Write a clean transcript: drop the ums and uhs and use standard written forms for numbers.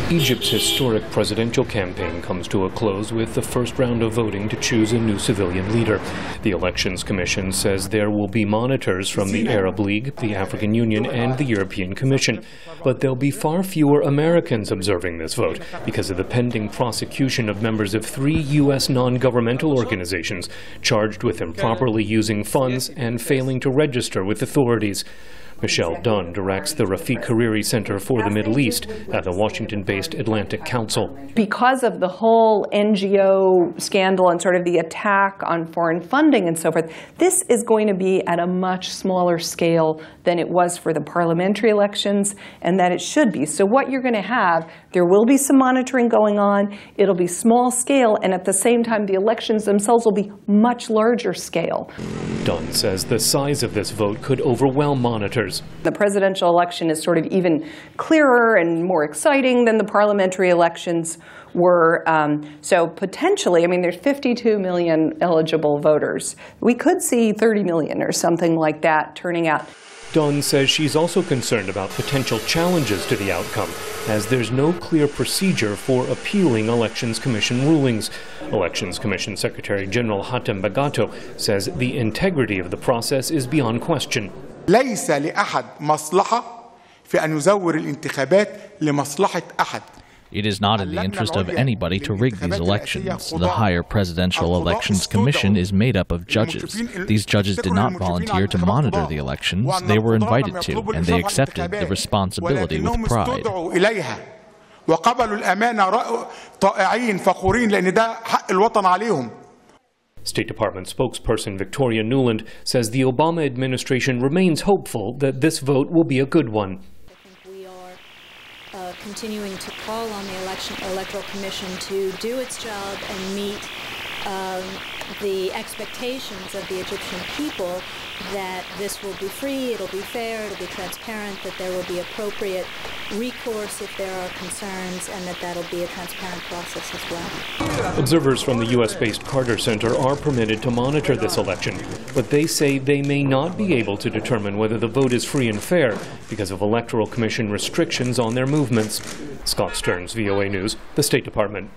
Egypt's historic presidential campaign comes to a close with the first round of voting to choose a new civilian leader. The Elections Commission says there will be monitors from the Arab League, the African Union, and the European Commission. But there'll be far fewer Americans observing this vote because of the pending prosecution of members of 3 U.S. non-governmental organizations charged with improperly using funds and failing to register with authorities. Michelle Dunn directs the Rafiq Hariri Center for the Middle East at the Washington-based Atlantic Council. Because of the whole NGO scandal and sort of the attack on foreign funding and so forth, this is going to be at a much smaller scale than it was for the parliamentary elections, and that it should be. So what you're going to have, there will be some monitoring going on. It'll be small scale, and at the same time, the elections themselves will be much larger scale. Dunn says the size of this vote could overwhelm monitors. The presidential election is sort of even clearer and more exciting than the parliamentary elections were. So potentially, I mean, there's 52 million eligible voters. We could see 30 million or something like that turning out. Dunn says she's also concerned about potential challenges to the outcome, as there's no clear procedure for appealing Elections Commission rulings. Elections Commission Secretary General Hatem Bagato says the integrity of the process is beyond question. ليس لأحد مصلحة في أن يزور الانتخابات لمصلحة أحد. It is not in the interest of anybody to rig these elections. The higher Presidential Elections Commission is made up of judges. These judges did not volunteer to monitor the elections. They were invited to, and they accepted the responsibility with pride. State Department spokesperson Victoria Nuland says the Obama administration remains hopeful that this vote will be a good one. Continuing to call on the Electoral Commission to do its job and meet the expectations of the Egyptian people that this will be free, it'll be fair, it'll be transparent, that there will be appropriate recourse if there are concerns, and that that'll be a transparent process as well. Observers from the U.S.-based Carter Center are permitted to monitor this election, but they say they may not be able to determine whether the vote is free and fair because of Electoral Commission restrictions on their movements. Scott Stearns, VOA News, the State Department.